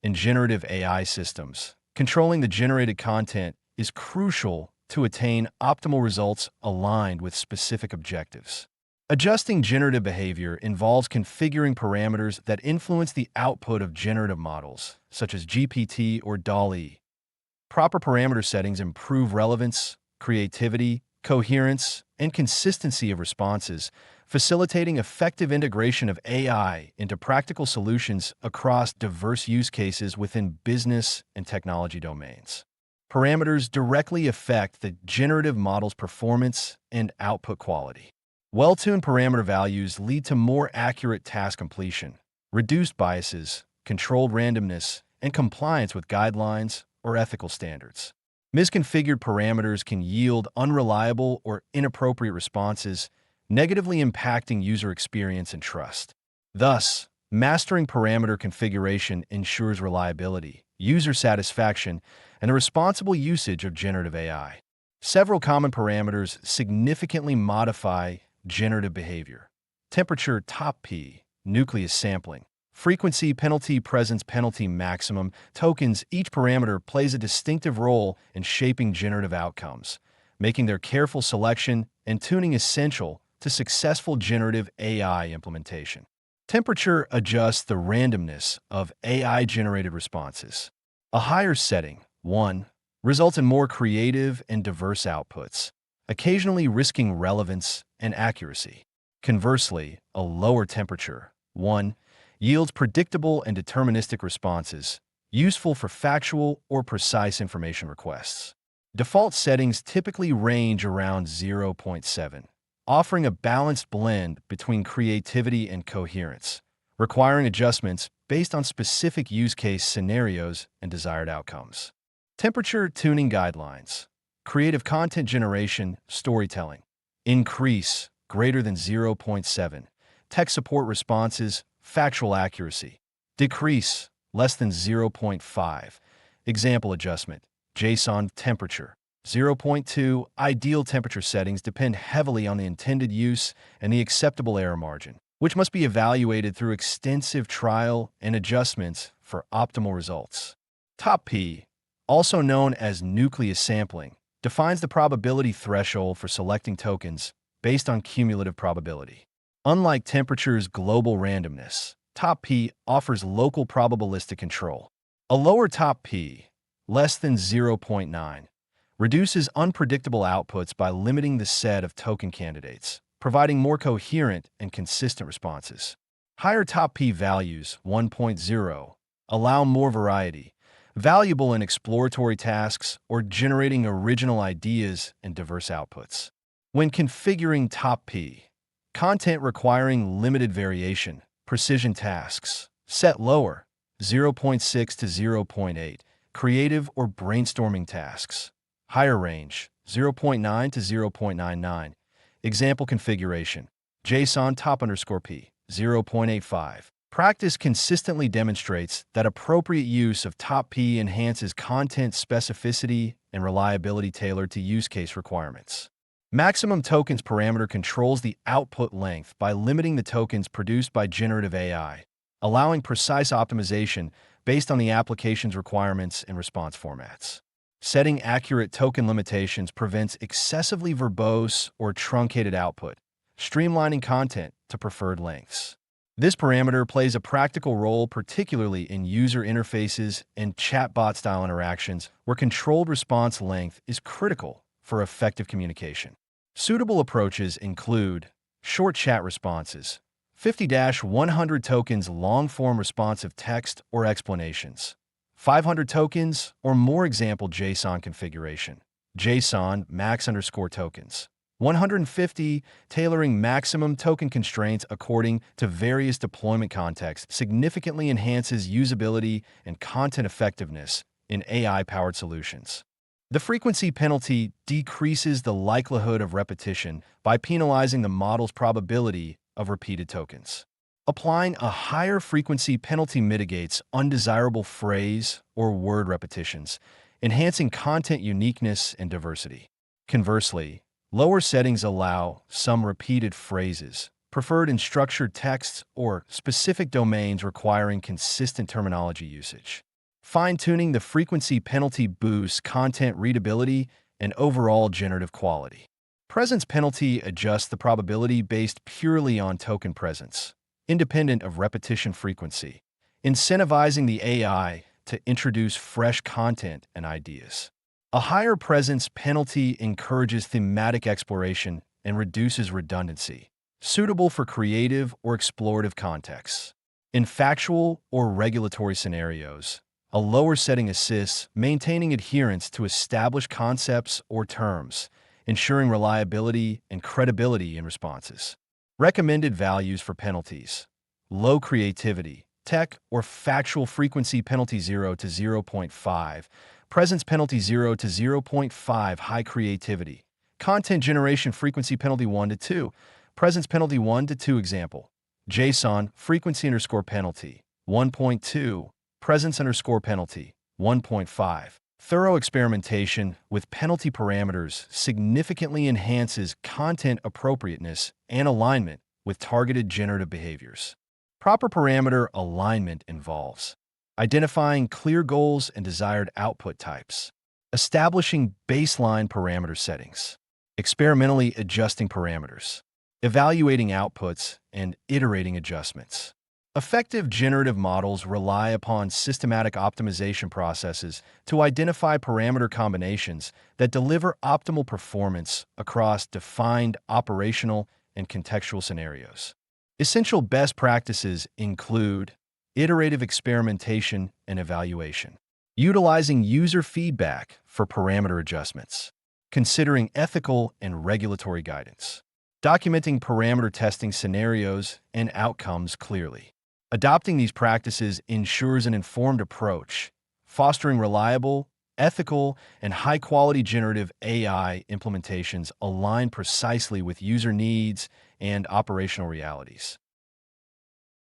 In generative AI systems, controlling the generated content is crucial to attain optimal results aligned with specific objectives. Adjusting generative behavior involves configuring parameters that influence the output of generative models, such as GPT or DALL-E. Proper parameter settings improve relevance, creativity, coherence, and consistency of responses, facilitating effective integration of AI into practical solutions across diverse use cases within business and technology domains. Parameters directly affect the generative model's performance and output quality. Well-tuned parameter values lead to more accurate task completion, reduced biases, controlled randomness, and compliance with guidelines or ethical standards. Misconfigured parameters can yield unreliable or inappropriate responses, negatively impacting user experience and trust. Thus, mastering parameter configuration ensures reliability, user satisfaction, and a responsible usage of generative AI. Several common parameters significantly modify generative behavior. Temperature top P, nucleus sampling, frequency penalty presence penalty maximum tokens. Each parameter plays a distinctive role in shaping generative outcomes, making their careful selection and tuning essential to successful generative AI implementation. Temperature adjusts the randomness of AI-generated responses. A higher setting, 1, results in more creative and diverse outputs, occasionally risking relevance and accuracy. Conversely, a lower temperature, 1, yields predictable and deterministic responses, useful for factual or precise information requests. Default settings typically range around 0.7, offering a balanced blend between creativity and coherence, requiring adjustments based on specific use case scenarios and desired outcomes. Temperature tuning guidelines. Creative content generation, storytelling. Increase, greater than 0.7. Tech support responses, factual accuracy. Decrease, less than 0.5. Example adjustment. JSON temperature. 0.2. Ideal temperature settings depend heavily on the intended use and the acceptable error margin, which must be evaluated through extensive trial and adjustments for optimal results. Top P, also known as nucleus sampling, defines the probability threshold for selecting tokens based on cumulative probability. Unlike temperature's global randomness, Top P offers local probabilistic control. A lower Top P, less than 0.9, reduces unpredictable outputs by limiting the set of token candidates, providing more coherent and consistent responses. Higher Top P values, 1.0, allow more variety, valuable in exploratory tasks or generating original ideas and diverse outputs. When configuring Top P, content requiring limited variation, precision tasks, set lower, 0.6 to 0.8, creative or brainstorming tasks, higher range, 0.9 to 0.99. Example configuration, JSON top_P, 0.85. Practice consistently demonstrates that appropriate use of Top P enhances content specificity and reliability tailored to use case requirements. Maximum tokens parameter controls the output length by limiting the tokens produced by generative AI, allowing precise optimization based on the application's requirements and response formats. Setting accurate token limitations prevents excessively verbose or truncated output, streamlining content to preferred lengths. This parameter plays a practical role particularly in user interfaces and chatbot-style interactions where controlled response length is critical for effective communication. Suitable approaches include short chat responses, 50-100 tokens long-form responsive text or explanations, 500 tokens or more example JSON configuration, JSON max_tokens, 150 tailoring maximum token constraints according to various deployment contexts significantly enhances usability and content effectiveness in AI-powered solutions. The frequency penalty decreases the likelihood of repetition by penalizing the model's probability of repeated tokens. Applying a higher frequency penalty mitigates undesirable phrase or word repetitions, enhancing content uniqueness and diversity. Conversely, lower settings allow some repeated phrases, preferred in structured texts or specific domains requiring consistent terminology usage. Fine-tuning the frequency penalty boosts content readability and overall generative quality. Presence penalty adjusts the probability based purely on token presence, independent of repetition frequency, incentivizing the AI to introduce fresh content and ideas. A higher presence penalty encourages thematic exploration and reduces redundancy, suitable for creative or explorative contexts. In factual or regulatory scenarios, a lower setting assists maintaining adherence to established concepts or terms, ensuring reliability and credibility in responses. Recommended values for penalties: low creativity, tech or factual frequency penalty 0 to 0.5, presence penalty 0 to 0.5, high creativity, content generation frequency penalty 1 to 2, presence penalty 1 to 2. Example: JSON frequency underscore penalty 1.2, presence underscore penalty 1.5. Thorough experimentation with penalty parameters significantly enhances content appropriateness and alignment with targeted generative behaviors. Proper parameter alignment involves identifying clear goals and desired output types, establishing baseline parameter settings, experimentally adjusting parameters, evaluating outputs, and iterating adjustments. Effective generative models rely upon systematic optimization processes to identify parameter combinations that deliver optimal performance across defined operational and contextual scenarios. Essential best practices include iterative experimentation and evaluation, utilizing user feedback for parameter adjustments, considering ethical and regulatory guidance, documenting parameter testing scenarios and outcomes clearly. Adopting these practices ensures an informed approach, fostering reliable, ethical, and high-quality generative AI implementations aligned precisely with user needs and operational realities.